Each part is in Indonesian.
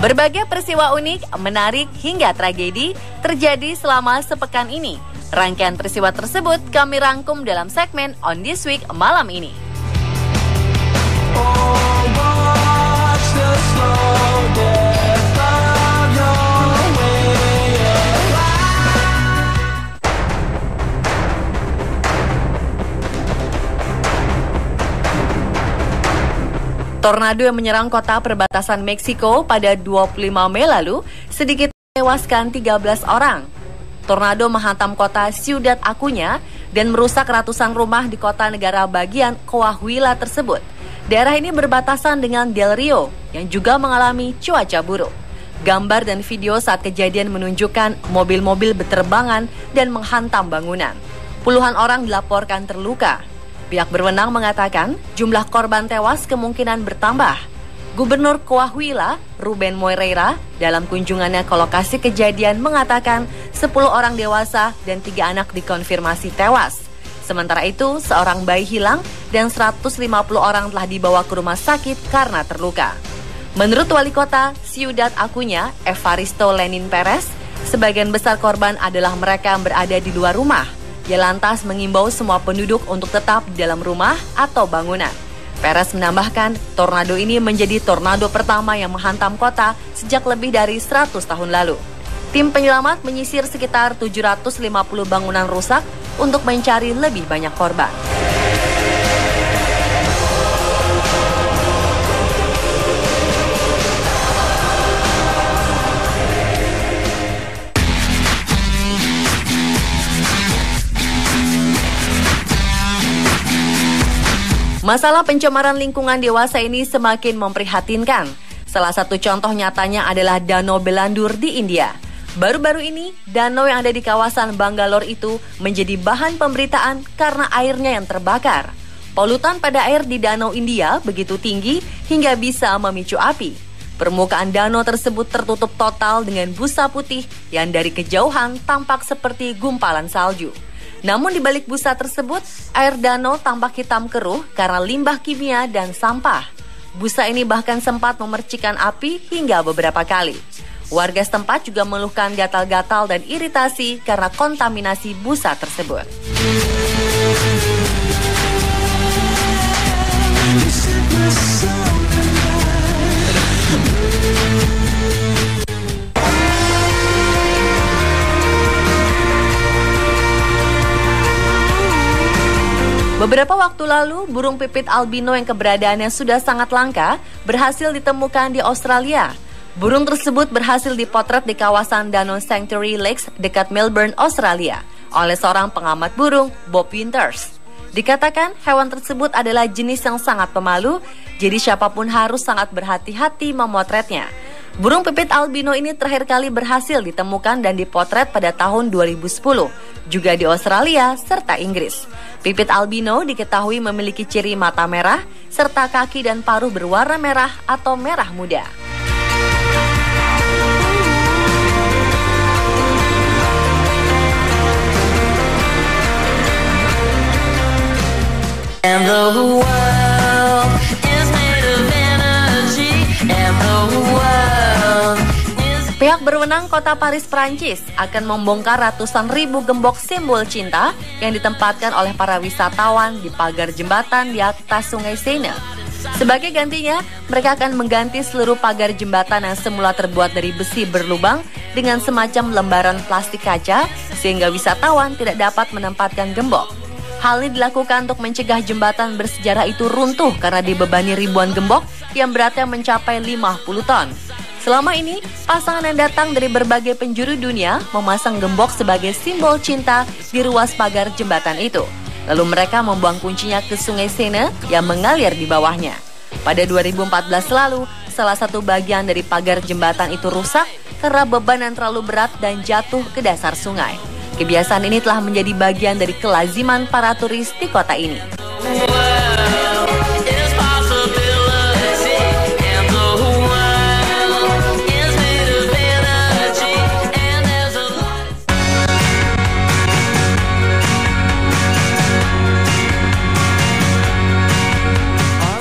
Berbagai peristiwa unik, menarik, hingga tragedi terjadi selama sepekan ini. Rangkaian peristiwa tersebut kami rangkum dalam segmen On This Week malam ini. Tornado yang menyerang kota perbatasan Meksiko pada 25 Mei lalu sedikit menewaskan 13 orang. Tornado menghantam kota Ciudad Acuña dan merusak ratusan rumah di kota negara bagian Coahuila tersebut. Daerah ini berbatasan dengan Del Rio yang juga mengalami cuaca buruk. Gambar dan video saat kejadian menunjukkan mobil-mobil berterbangan dan menghantam bangunan. Puluhan orang dilaporkan terluka. Pihak berwenang mengatakan jumlah korban tewas kemungkinan bertambah. Gubernur Coahuila, Ruben Moreira, dalam kunjungannya ke lokasi kejadian mengatakan 10 orang dewasa dan 3 anak dikonfirmasi tewas. Sementara itu, seorang bayi hilang dan 150 orang telah dibawa ke rumah sakit karena terluka. Menurut Wali Kota Ciudad Acuña, Evaristo Lenin Perez, sebagian besar korban adalah mereka yang berada di luar rumah. Ia lantas mengimbau semua penduduk untuk tetap di dalam rumah atau bangunan. Perez menambahkan, tornado ini menjadi tornado pertama yang menghantam kota sejak lebih dari 100 tahun lalu. Tim penyelamat menyisir sekitar 750 bangunan rusak untuk mencari lebih banyak korban. Masalah pencemaran lingkungan dewasa ini semakin memprihatinkan. Salah satu contoh nyatanya adalah Danau Belandur di India. Baru-baru ini, danau yang ada di kawasan Bangalore itu menjadi bahan pemberitaan karena airnya yang terbakar. Polutan pada air di Danau India begitu tinggi hingga bisa memicu api. Permukaan danau tersebut tertutup total dengan busa putih yang dari kejauhan tampak seperti gumpalan salju. Namun di balik busa tersebut, air danau tampak hitam keruh karena limbah kimia dan sampah. Busa ini bahkan sempat memercikan api hingga beberapa kali. Warga setempat juga mengeluhkan gatal-gatal dan iritasi karena kontaminasi busa tersebut. Beberapa waktu lalu, burung pipit albino yang keberadaannya sudah sangat langka berhasil ditemukan di Australia. Burung tersebut berhasil dipotret di kawasan Danau Sanctuary Lakes dekat Melbourne, Australia, oleh seorang pengamat burung, Bob Winters. Dikatakan hewan tersebut adalah jenis yang sangat pemalu, jadi siapapun harus sangat berhati-hati memotretnya. Burung pipit albino ini terakhir kali berhasil ditemukan dan dipotret pada tahun 2010, juga di Australia serta Inggris. Pipit albino diketahui memiliki ciri mata merah, serta kaki dan paruh berwarna merah atau merah muda. And the world is made of energy, and the world is... Pihak berwenang kota Paris, Prancis akan membongkar ratusan ribu gembok simbol cinta yang ditempatkan oleh para wisatawan di pagar jembatan di atas sungai Seine. Sebagai gantinya, mereka akan mengganti seluruh pagar jembatan yang semula terbuat dari besi berlubang dengan semacam lembaran plastik kaca sehingga wisatawan tidak dapat menempatkan gembok. Hal ini dilakukan untuk mencegah jembatan bersejarah itu runtuh karena dibebani ribuan gembok yang beratnya mencapai 50 ton. Selama ini, pasangan yang datang dari berbagai penjuru dunia memasang gembok sebagai simbol cinta di ruas pagar jembatan itu. Lalu mereka membuang kuncinya ke sungai Seine yang mengalir di bawahnya. Pada 2014 lalu, salah satu bagian dari pagar jembatan itu rusak karena beban yang terlalu berat dan jatuh ke dasar sungai. Kebiasaan ini telah menjadi bagian dari kelaziman para turis di kota ini.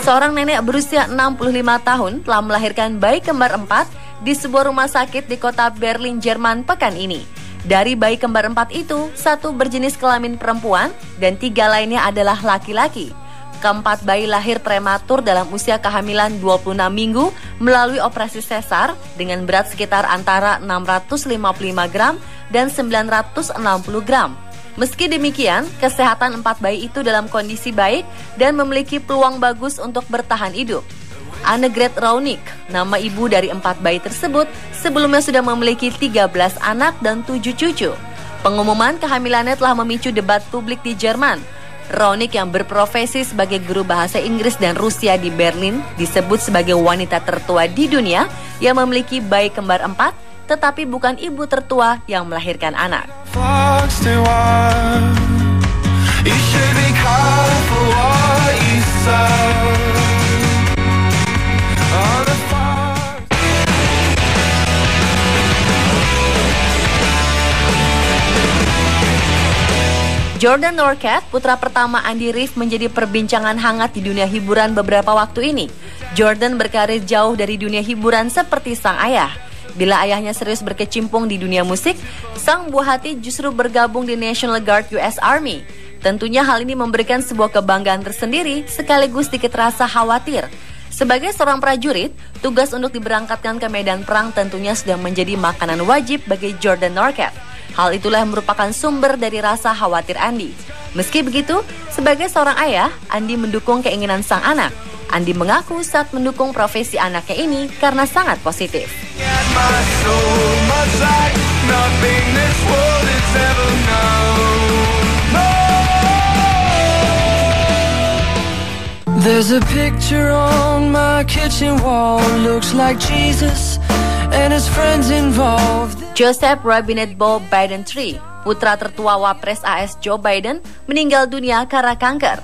Seorang nenek berusia 65 tahun telah melahirkan bayi kembar 4 di sebuah rumah sakit di kota Berlin, Jerman pekan ini. Dari bayi kembar 4 itu, 1 berjenis kelamin perempuan dan 3 lainnya adalah laki-laki. Keempat bayi lahir prematur dalam usia kehamilan 26 minggu melalui operasi sesar dengan berat sekitar antara 655 gram dan 960 gram. Meski demikian, kesehatan 4 bayi itu dalam kondisi baik dan memiliki peluang bagus untuk bertahan hidup. Annegret Raunik, nama ibu dari 4 bayi tersebut, sebelumnya sudah memiliki 13 anak dan 7 cucu. Pengumuman kehamilannya telah memicu debat publik di Jerman. Raunik yang berprofesi sebagai guru bahasa Inggris dan Rusia di Berlin disebut sebagai wanita tertua di dunia yang memiliki bayi kembar 4, tetapi bukan ibu tertua yang melahirkan anak. Jordan Norcat, putra pertama Andy Rif, menjadi perbincangan hangat di dunia hiburan beberapa waktu ini. Jordan berkarir jauh dari dunia hiburan seperti sang ayah. Bila ayahnya serius berkecimpung di dunia musik, sang buah hati justru bergabung di National Guard US Army. Tentunya hal ini memberikan sebuah kebanggaan tersendiri sekaligus sedikit rasa khawatir. Sebagai seorang prajurit, tugas untuk diberangkatkan ke medan perang tentunya sudah menjadi makanan wajib bagi Jordan Norcat. Hal itulah yang merupakan sumber dari rasa khawatir Andy. Meski begitu, sebagai seorang ayah, Andy mendukung keinginan sang anak. Andy mengaku saat mendukung profesi anaknya ini karena sangat positif. There's a picture on my kitchen wall, looks like Jesus and his friends involved. Joseph Robinette Bob Biden III, putra tertua Wapres AS Joe Biden, meninggal dunia karena kanker.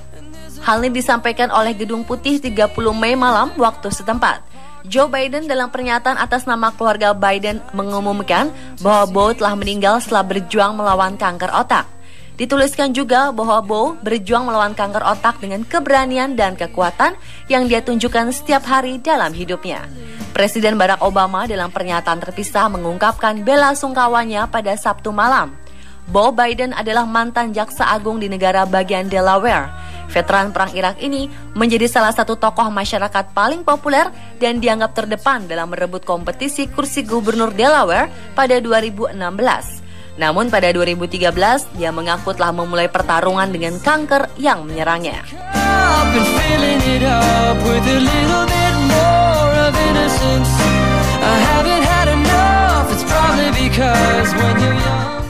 Hal ini disampaikan oleh Gedung Putih 30 Mei malam waktu setempat. Joe Biden dalam pernyataan atas nama keluarga Biden mengumumkan bahwa Bo telah meninggal setelah berjuang melawan kanker otak. Dituliskan juga bahwa Bo berjuang melawan kanker otak dengan keberanian dan kekuatan yang dia tunjukkan setiap hari dalam hidupnya. Presiden Barack Obama dalam pernyataan terpisah mengungkapkan bela sungkawanya pada Sabtu malam. Bo Biden adalah mantan jaksa agung di negara bagian Delaware. Veteran perang Irak ini menjadi salah satu tokoh masyarakat paling populer dan dianggap terdepan dalam merebut kompetisi kursi gubernur Delaware pada 2016. Namun pada 2013, dia mengaku telah memulai pertarungan dengan kanker yang menyerangnya.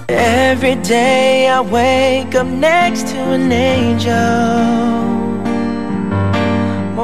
Every day I wake up next to an angel.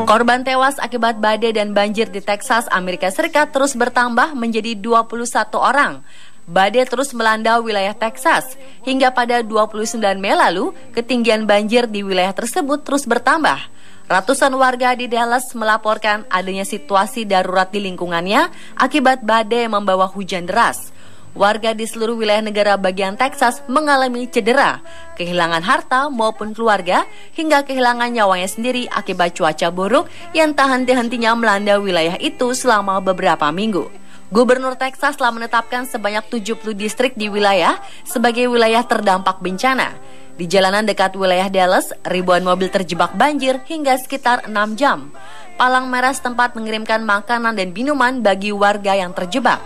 Korban tewas akibat badai dan banjir di Texas, Amerika Serikat terus bertambah menjadi 21 orang. Badai terus melanda wilayah Texas. Hingga pada 29 Mei lalu, ketinggian banjir di wilayah tersebut terus bertambah. Ratusan warga di Dallas melaporkan adanya situasi darurat di lingkungannya akibat badai yang membawa hujan deras. Warga di seluruh wilayah negara bagian Texas mengalami cedera, kehilangan harta maupun keluarga, hingga kehilangan nyawanya sendiri akibat cuaca buruk yang tak henti-hentinya melanda wilayah itu selama beberapa minggu. Gubernur Texas telah menetapkan sebanyak 70 distrik di wilayah sebagai wilayah terdampak bencana. Di jalanan dekat wilayah Dallas, ribuan mobil terjebak banjir hingga sekitar 6 jam. Palang merah setempat mengirimkan makanan dan minuman bagi warga yang terjebak.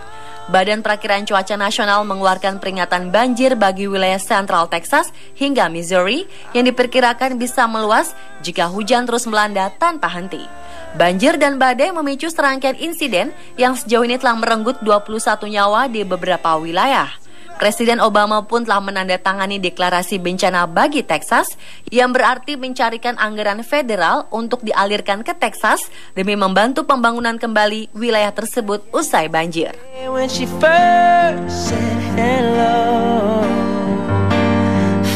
Badan Perakiran Cuaca Nasional mengeluarkan peringatan banjir bagi wilayah Central Texas hingga Missouri yang diperkirakan bisa meluas jika hujan terus melanda tanpa henti. Banjir dan badai memicu serangkaian insiden yang sejauh ini telah merenggut 21 nyawa di beberapa wilayah. Presiden Obama pun telah menandatangani deklarasi bencana bagi Texas yang berarti mencarikan anggaran federal untuk dialirkan ke Texas demi membantu pembangunan kembali wilayah tersebut usai banjir. When she first said hello,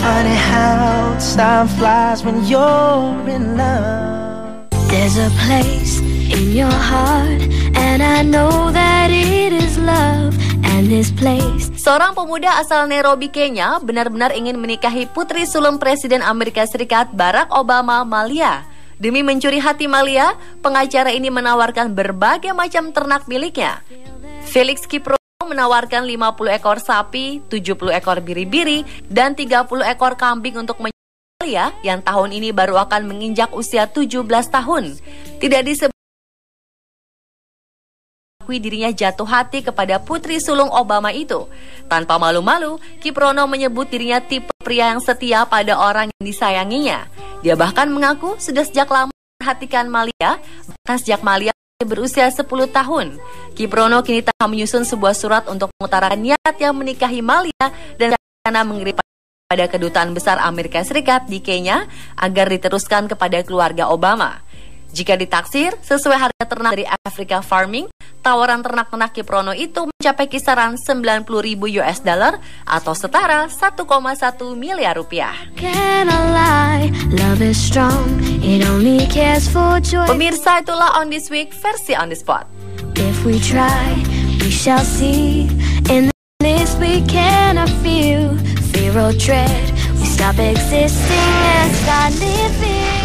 funny how time flies when you're in love. There's a place in your heart and I know that it is love. And this place. Seorang pemuda asal Nairobi, Kenya, benar-benar ingin menikahi putri sulung Presiden Amerika Serikat Barack Obama, Malia. Demi mencuri hati Malia, pengacara ini menawarkan berbagai macam ternak miliknya. Felix Kiprono menawarkan 50 ekor sapi, 70 ekor biri-biri, dan 30 ekor kambing untuk Malia yang tahun ini baru akan menginjak usia 17 tahun. Tidak disebut dirinya jatuh hati kepada putri sulung Obama itu. Tanpa malu-malu, Kiprono menyebut dirinya tipe pria yang setia pada orang yang disayanginya. Dia bahkan mengaku sudah sejak lama memperhatikan Malia, bahkan sejak Malia berusia 10 tahun. Kiprono kini tengah menyusun sebuah surat untuk mengutarakan niat yang menikahi Malia dan rencana mengirim pada Kedutaan Besar Amerika Serikat di Kenya agar diteruskan kepada keluarga Obama. Jika ditaksir sesuai harga ternak dari Africa Farming, tawaran ternak-ternak Kiprono itu mencapai kisaran 90.000 US dollar atau setara 1,1 miliar rupiah. Pemirsa, itulah On This Week versi On The Spot. If we try, we shall see. In this we cannot feel. Fear or dread, we stop existing and start living.